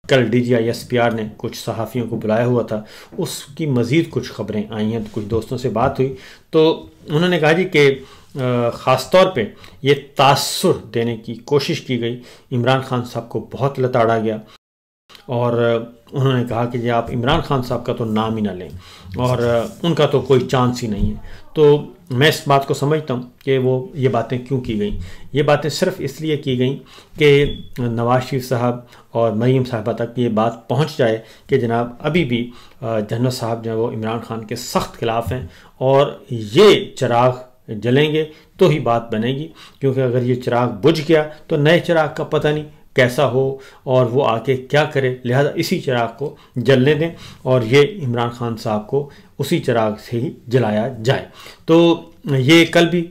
कल DGISPR ने कुछ सहाफ़ियों को बुलाया हुआ था, उसकी मज़ीद कुछ ख़बरें आई हैं। तो कुछ दोस्तों से बात हुई तो उन्होंने कहा जी कि ख़ास तौर पे ये तासुर देने की कोशिश की गई, इमरान खान साहब को बहुत लताड़ा गया और उन्होंने कहा कि जी आप इमरान खान साहब का तो नाम ही ना लें और उनका तो कोई चांस ही नहीं है। तो मैं इस बात को समझता हूँ कि वो ये बातें क्यों की गई। ये बातें सिर्फ़ इसलिए की गई कि नवाज शरीफ साहब और मरीम साहबा तक ये बात पहुँच जाए कि जनाब अभी भी जनरल साहब जो है वो इमरान खान के सख्त खिलाफ़ हैं और ये चिराग जलेंगे तो ही बात बनेगी, क्योंकि अगर ये चिराग बुझ गया तो नए चिराग का पता नहीं कैसा हो और वो आके क्या करे। लिहाजा इसी चिराग को जलने दें और ये इमरान खान साहब को उसी चिराग से ही जलाया जाए। तो ये कल भी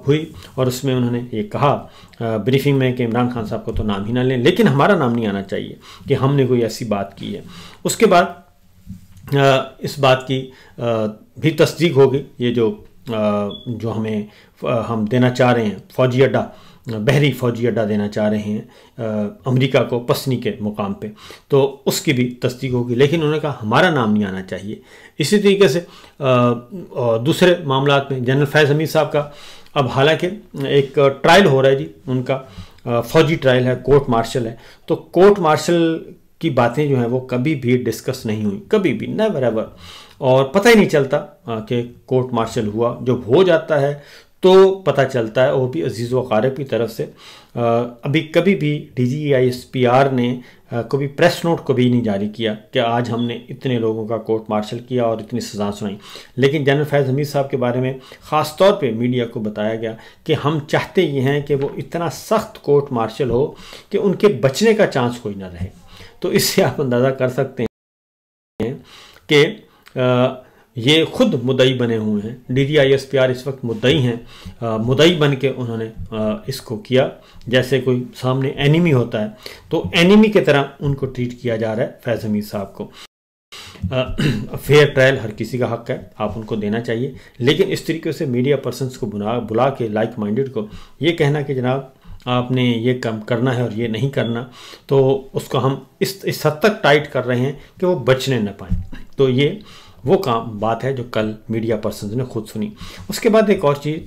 हुई और उसमें उन्होंने ये कहा ब्रीफिंग में कि इमरान खान साहब को तो नाम ही ना लें, लेकिन हमारा नाम नहीं आना चाहिए कि हमने कोई ऐसी बात की है। उसके बाद इस बात की भी तस्दीक हो गई, ये जो हम देना चाह रहे हैं फ़ौजी अड्डा, बहरी फ़ौजी अड्डा देना चाह रहे हैं अमेरिका को पसनी के मुकाम पे, तो उसकी भी तस्दीक होगी, लेकिन उन्होंने कहा हमारा नाम नहीं आना चाहिए। इसी तरीके से दूसरे मामलात में जनरल फैज़ हमीद साहब का अब हालांकि एक ट्रायल हो रहा है जी, उनका फ़ौजी ट्रायल है, कोर्ट मार्शल है। तो कोर्ट मार्शल की बातें जो हैं वो कभी भी डिस्कस नहीं हुई, कभी भी, नेवर एवर, और पता ही नहीं चलता कि कोर्ट मार्शल हुआ। जब हो जाता है तो पता चलता है, वो भी अजीज़ व अक़ारिब की तरफ से। अभी कभी भी DGISPR ने कभी प्रेस नोट कभी नहीं जारी किया कि आज हमने इतने लोगों का कोर्ट मार्शल किया और इतनी सज़ा सुनाई, लेकिन जनरल फैज़ हमीद साहब के बारे में ख़ास तौर पे मीडिया को बताया गया कि हम चाहते ये हैं कि वो इतना सख्त कोर्ट मार्शल हो कि उनके बचने का चांस कोई ना रहे। तो इससे आप अंदाज़ा कर सकते हैं कि ये खुद मुद्दई बने हुए हैं। DGISPR इस वक्त मुद्दई हैं, मुद्दई बन के उन्होंने इसको किया जैसे कोई सामने एनिमी होता है, तो एनिमी की तरह उनको ट्रीट किया जा रहा है फैज़ हमीद साहब को। फेयर ट्रायल हर किसी का हक है, आप उनको देना चाहिए, लेकिन इस तरीके से मीडिया पर्सनस को बुला के लाइक माइंडेड को ये कहना कि जनाब आपने ये काम करना है और ये नहीं करना, तो उसको हम इस हद तक टाइट कर रहे हैं कि वो बचने न पाएँ। तो ये वो बात है जो कल मीडिया पर्सन ने खुद सुनी। उसके बाद एक और चीज़,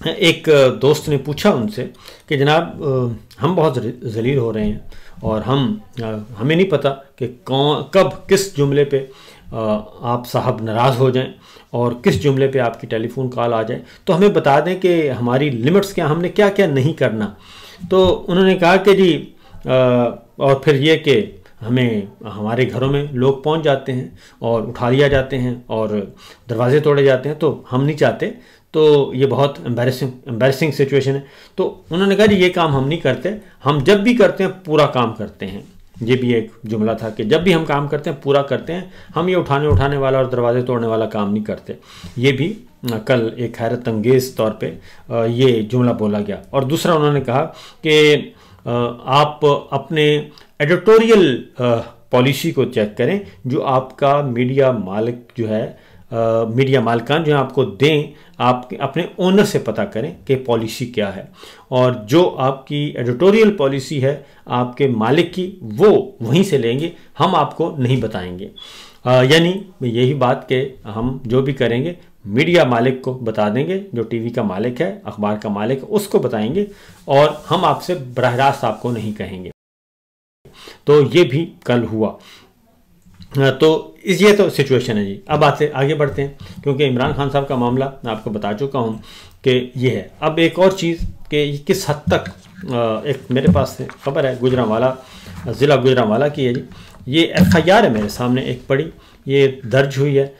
एक दोस्त ने पूछा उनसे कि जनाब हम बहुत ज़लील हो रहे हैं और हमें नहीं पता कि कब किस जुमले पे आप साहब नाराज़ हो जाएं और किस जुमले पे आपकी टेलीफोन कॉल आ जाए, तो हमें बता दें कि हमारी लिमिट्स क्या, हमने क्या क्या नहीं करना। तो उन्होंने कहा कि जी और फिर ये कि हमें हमारे घरों में लोग पहुंच जाते हैं और उठा लिया जाते हैं और दरवाजे तोड़े जाते हैं, तो हम नहीं चाहते, तो ये बहुत एम्बैरेसिंग सिचुएशन है। तो उन्होंने कहा जी ये काम हम नहीं करते, हम जब भी करते हैं पूरा काम करते हैं। ये भी एक जुमला था कि जब भी हम काम करते हैं पूरा करते हैं, हम ये उठाने वाला और दरवाजे तोड़ने वाला काम नहीं करते। ये भी कल एक हैरत अंगेज़ तौर पे ये जुमला बोला गया। और दूसरा उन्होंने कहा कि आप अपने एडिटोरियल पॉलिसी को चेक करें, जो आपका मीडिया मालिक जो है, मीडिया मालिकान जो है आपको दें, आप अपने ओनर से पता करें कि पॉलिसी क्या है, और जो आपकी एडिटोरियल पॉलिसी है आपके मालिक की वो वहीं से लेंगे, हम आपको नहीं बताएंगे। यानी यही बात कि हम जो भी करेंगे मीडिया मालिक को बता देंगे, जो टीवी का मालिक है, अखबार का मालिक है, उसको बताएंगे और हम आपसे बराह रास्त आपको नहीं कहेंगे। तो ये भी कल हुआ। तो ये तो सिचुएशन है जी। अब आगे बढ़ते हैं, क्योंकि इमरान खान साहब का मामला मैं आपको बता चुका हूँ कि ये है। अब एक और चीज़ कि किस हद तक, एक मेरे पास खबर है गुजरांवाला, ज़िला गुजरांवाला की है जी। ये FIR है मेरे सामने एक बड़ी, ये दर्ज हुई है,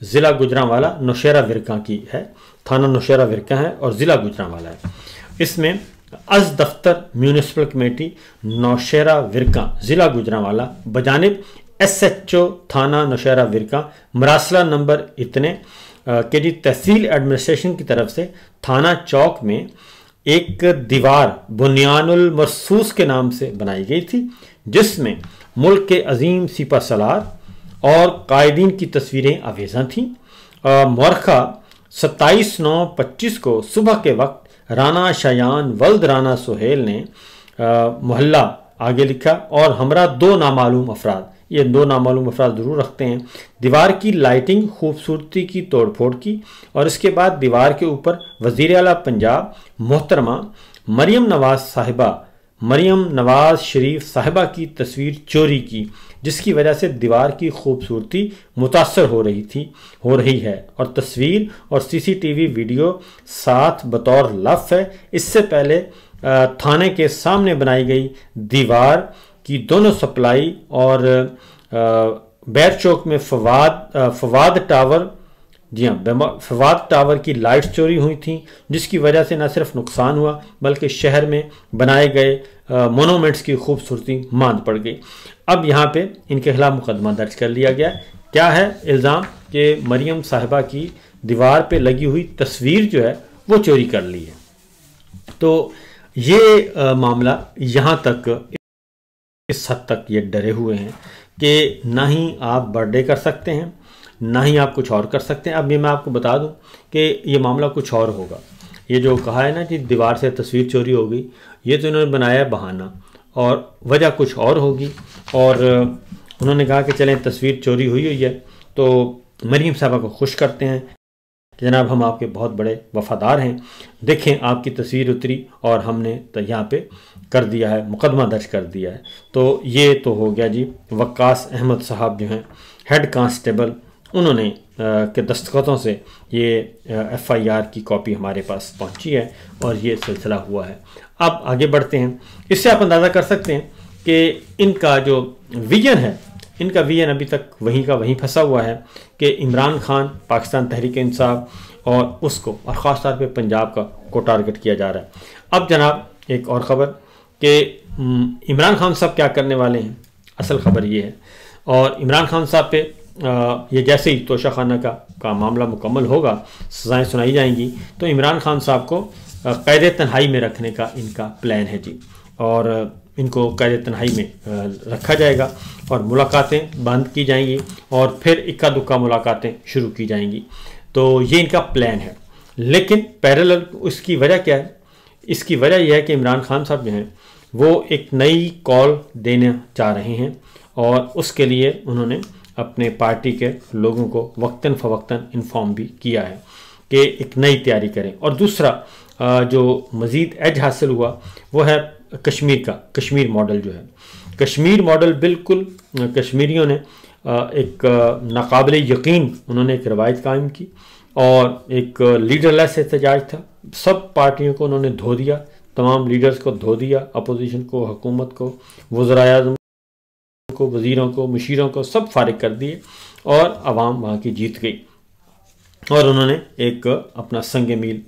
ज़िला गुजरांवाला नौशेरा विरका की है, थाना नौशेरा विरका है और ज़िला गुजरांवाला है। इसमें अज़ दफ्तर म्यूनिसिपल कमेटी नौशेरा विरका ज़िला गुजरांवाला बजानिब SHO थाना नौशेरा विरका मरासला नंबर इतने के जी तहसील एडमिनिस्ट्रेशन की तरफ से थाना चौक में एक दीवार बुनियानुल मरसूस के नाम से बनाई गई थी, जिसमें मुल्क के अजीम सिपा सलार और कायदीन की तस्वीरें आवेज़ा थीं। मौरखा 27/9/25 को सुबह के वक्त राना शयान वल्द राना सुहेल ने मोहल्ला आगे लिखा, और हमरा दो नामालूम अफराद, ये दो नामालूम अफराद ज़रूर रखते हैं। दीवार की लाइटिंग खूबसूरती की तोड़फोड़ की, और इसके बाद दीवार के ऊपर वज़ीर आला पंजाब मोहतरमा मरियम नवाज शरीफ साहिबा की तस्वीर चोरी की, जिसकी वजह से दीवार की खूबसूरती मुतासर हो रही है, और तस्वीर और सीसीटीवी वीडियो साथ बतौर लफ है। इससे पहले थाने के सामने बनाई गई दीवार की दोनों सप्लाई और बैर चौक में फवाद टावर, जी हाँ, फवाद टावर की लाइट्स चोरी हुई थी, जिसकी वजह से न सिर्फ नुकसान हुआ बल्कि शहर में बनाए गए मोनूमेंट्स की खूबसूरती मांद पड़ गई। अब यहाँ पे इनके खिलाफ मुकदमा दर्ज कर लिया गया। क्या है इल्ज़ाम कि मरियम साहिबा की दीवार पे लगी हुई तस्वीर जो है वो चोरी कर ली है। तो ये मामला यहाँ तक, इस हद तक ये डरे हुए हैं कि ना ही आप बर्थडे कर सकते हैं, ना ही आप कुछ और कर सकते हैं। अब ये मैं आपको बता दूं कि ये मामला कुछ और होगा। ये जो कहा है ना कि दीवार से तस्वीर चोरी हो गई, ये तो इन्होंने बनाया है बहाना, और वजह कुछ और होगी। और उन्होंने कहा कि चलें तस्वीर चोरी हुई है तो मरीम साहबा को खुश करते हैं कि जनाब हम आपके बहुत बड़े वफादार हैं, देखें आपकी तस्वीर उतरी और हमने तो यहाँ पे कर दिया है, मुकदमा दर्ज कर दिया है। तो ये तो हो गया जी। वक्कास अहमद साहब जो हैं हेड कांस्टेबल, उन्होंने के दस्तखतों से ये FIR की कॉपी हमारे पास पहुंची है और ये सिलसिला हुआ है। अब आगे बढ़ते हैं। इससे आप अंदाज़ा कर सकते हैं कि इनका जो विजन है, इनका विजन अभी तक वहीं का वहीं फंसा हुआ है कि इमरान खान, पाकिस्तान तहरीक इंसाफ और उसको, और ख़ास तौर पे पंजाब को टारगेट किया जा रहा है। अब जनाब एक और ख़बर कि इमरान खान साहब क्या करने वाले हैं, असल ख़बर ये है। और इमरान खान साहब पे ये जैसे ही तोशाखाना का मामला मुकम्मल होगा, सज़ाएँ सुनाई जाएंगी, तो इमरान खान साहब को कैद तन्हाई में रखने का इनका प्लान है जी। और इनको कैद तन्हाई में रखा जाएगा और मुलाकातें बंद की जाएंगी और फिर इक्का दुक्का मुलाकातें शुरू की जाएंगी। तो ये इनका प्लान है। लेकिन पैरेलल उसकी वजह क्या है? इसकी वजह यह है कि इमरान खान साहब जो हैं वो एक नई कॉल देना चाह रहे हैं, और उसके लिए उन्होंने अपने पार्टी के लोगों को वक्तन फ़वक्तन इन्फॉर्म भी किया है कि एक नई तैयारी करें। और दूसरा जो मज़ीद एज हासिल हुआ वो है कश्मीर मॉडल जो है। कश्मीर मॉडल बिल्कुल कश्मीरियों ने एक नाकाबिले यकीन उन्होंने एक रवायत कायम की और एक लीडरलेस एहतजाज था। सब पार्टियों को उन्होंने धो दिया, तमाम लीडर्स को धो दिया, अपोजिशन को, हुकूमत को, वज़ीर-ए-आज़म को, वज़ीरों को, मुशीरों को सब फारिग कर दिए और आवाम वहाँ की जीत गई। और उन्होंने एक अपना संग मील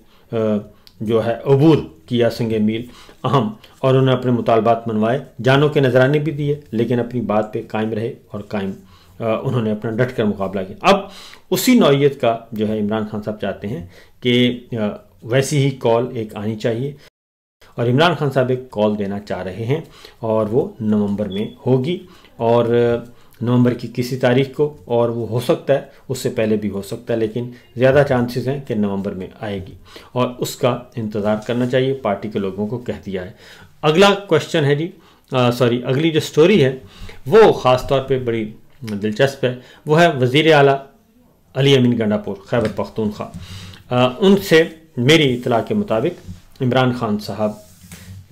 जो है अबूर किया, संग मील अहम, और उन्होंने अपने मुतालबात मनवाए, जानों के नजराने भी दिए, लेकिन अपनी बात पे कायम रहे और कायम उन्होंने अपना डट कर मुकाबला किया। अब उसी नौइयत का जो है इमरान खान साहब चाहते हैं कि वैसी ही कॉल एक आनी चाहिए, और इमरान खान साहब एक कॉल देना चाह रहे हैं और वो नवंबर में होगी, और नवंबर की किसी तारीख को, और वो हो सकता है उससे पहले भी हो सकता है, लेकिन ज़्यादा चांसेस हैं कि नवंबर में आएगी और उसका इंतज़ार करना चाहिए, पार्टी के लोगों को कह दिया है। अगला क्वेश्चन है जी, अगली जो स्टोरी है वो ख़ास तौर पे बड़ी दिलचस्प है। वो है वज़ीर आला अली अमीन गंडापुर खैबर पख्तूनख्वा। उनसे मेरी इतला के मुताबिक इमरान खान साहब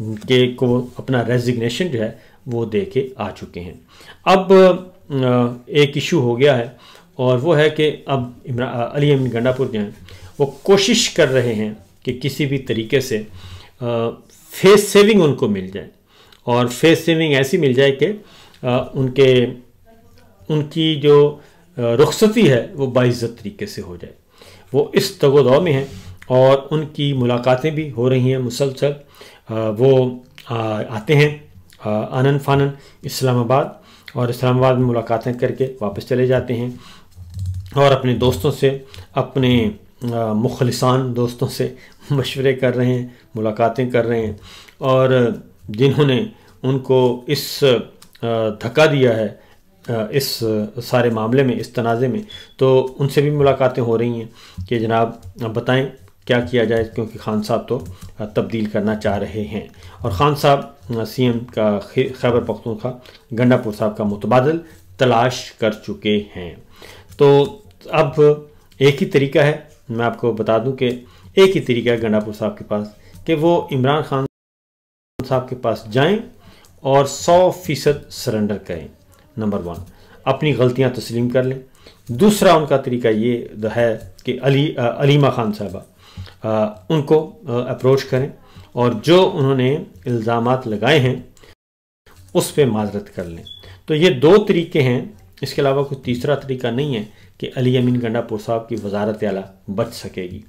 के को अपना रेजिग्नेशन जो है वो दे के आ चुके हैं। अब एक इशू हो गया है और वो है कि अब अली अमीन गंडापुर जो हैं वो कोशिश कर रहे हैं कि किसी भी तरीके से फेस सेविंग उनको मिल जाए, और फेस सेविंग ऐसी मिल जाए कि उनकी जो रुखसती है वो बाइज़्ज़त तरीके से हो जाए। वो इस तगोदौ में हैं और उनकी मुलाकातें भी हो रही हैं मुसलसल। वो आते हैं आनन फानन इस्लामाबाद, और इस्लामाबाद में मुलाकातें करके वापस चले जाते हैं और अपने दोस्तों से, अपने मुखलिसान दोस्तों से मशवरे कर रहे हैं, मुलाकातें कर रहे हैं, और जिन्होंने उनको इस धक्का दिया है इस सारे मामले में, इस तनाज़े में, तो उनसे भी मुलाकातें हो रही हैं कि जनाब बताएं क्या किया जाए, क्योंकि खान साहब तो तब्दील करना चाह रहे हैं और खान साहब सीएम का खैबर पख्तूनख्वा गंडापुर साहब का मुतबादल तलाश कर चुके हैं। तो अब एक ही तरीका है, मैं आपको बता दूं कि एक ही तरीका है गंडापुर साहब के पास कि वो इमरान खान साहब के पास जाएं और 100% सरेंडर करें। नंबर 1, अपनी गलतियां तस्लीम कर लें। दूसरा उनका तरीका ये है कि अलीमा खान साहबा उनको अप्रोच करें और जो उन्होंने इल्ज़ामात लगाए हैं उस पर माजरत कर लें। तो ये 2 तरीके हैं, इसके अलावा कोई तीसरा तरीका नहीं है कि अली अमीन गंडापुर साहब की वजारत आला बच सकेगी।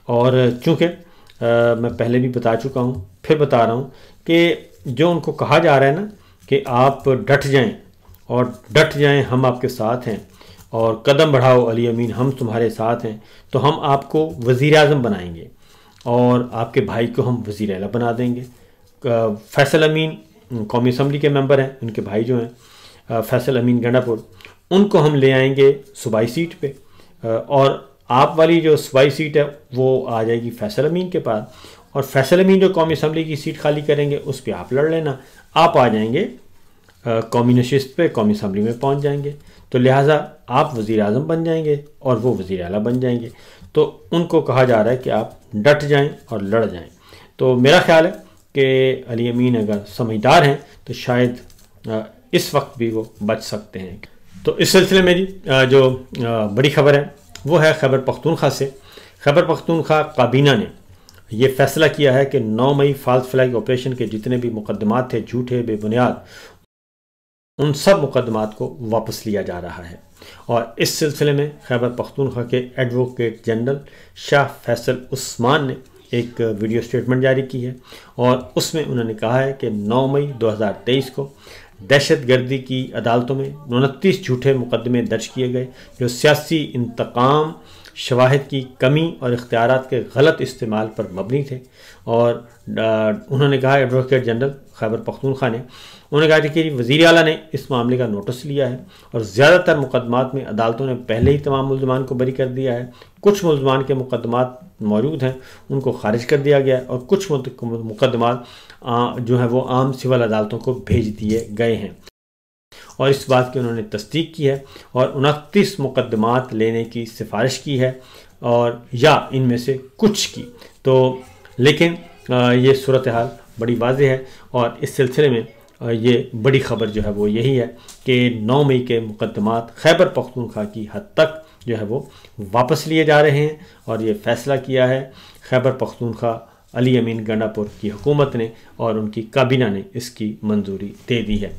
और चूँकि मैं पहले भी बता चुका हूँ, फिर बता रहा हूँ कि जो उनको कहा जा रहा है ना कि आप डट जाएं और डट जाएं, हम आपके साथ हैं और कदम बढ़ाओ अली अमीन, हम तुम्हारे साथ हैं, तो हम आपको वज़ीर आज़म बनाएंगे और आपके भाई को हम वज़ीर आला बना देंगे। फैसल अमीन कौमी असम्बली के मेंबर हैं, उनके भाई जो हैं फैसल अमीन गंडापुर, उनको हम ले आएंगे सूबाई सीट पे और आप वाली जो सूबाई सीट है वो आ जाएगी फैसल अमीन के पास और फैसल अमीन जो कौमी असम्बली की सीट खाली करेंगे उस पर आप लड़ लेना, आप आ जाएंगे कौमी नशिस्त पे, कौमी असम्बली में पहुंच जाएंगे, तो लिहाजा आप वज़ीर आज़म बन जाएंगे और वो वज़ीर आला बन जाएंगे। तो उनको कहा जा रहा है कि आप डट जाएं और लड़ जाएं। तो मेरा ख्याल है कि अली अमीन अगर समझदार हैं तो शायद इस वक्त भी वो बच सकते हैं। तो इस सिलसिले में जो बड़ी खबर है वो है खैबर पख्तूनख्वा से। खैबर पख्तूनख्वा काबीना ने ये फैसला किया है कि 9 मई फॉल्स फ्लैग ऑपरेशन के जितने भी मुकदमात थे झूठे बेबुनियाद, उन सब मुकदमात को वापस लिया जा रहा है। और इस सिलसिले में खैबर पख्तूनख्वा के एडवोकेट जनरल शाह फैसल उस्मान ने एक वीडियो स्टेटमेंट जारी की है और उसमें उन्होंने कहा है कि 9 मई 2023 को दहशतगर्दी की अदालतों में 29 झूठे मुकदमे दर्ज किए गए जो सियासी इंतकाम, शवाहिद की कमी और इख्तियारात के गलत इस्तेमाल पर मबनी थे। और उन्होंने कहा, एडवोकेट जनरल खैबर पख्तूनख्वा ने उन्होंने कहा कि वज़ीर आला ने इस मामले का नोटिस लिया है और ज़्यादातर मुकदमात में अदालतों ने पहले ही तमाम मुल्ज़मान को बरी कर दिया है। कुछ मुल्ज़मान के मुकदमात मौजूद हैं, उनको खारिज कर दिया गया है और कुछ मुकदमात जो है वो आम सिविल अदालतों को भेज दिए गए हैं। और इस बात की उन्होंने तस्दीक की है और 29 मुकदमात लेने की सिफारिश की है और या इनमें से कुछ की। तो लेकिन ये सूरत हाल बड़ी वाज़ेह है और इस सिलसिले में ये बड़ी ख़बर जो है वो यही है कि 9 मई के मुकदमात खैबर पख्तूनख्वा की हद तक जो है वो वापस लिए जा रहे हैं और ये फ़ैसला किया है खैबर पख्तूनख्वा अली अमीन गंडापुर की हुकूमत ने और उनकी काबीना ने इसकी मंजूरी दे दी है।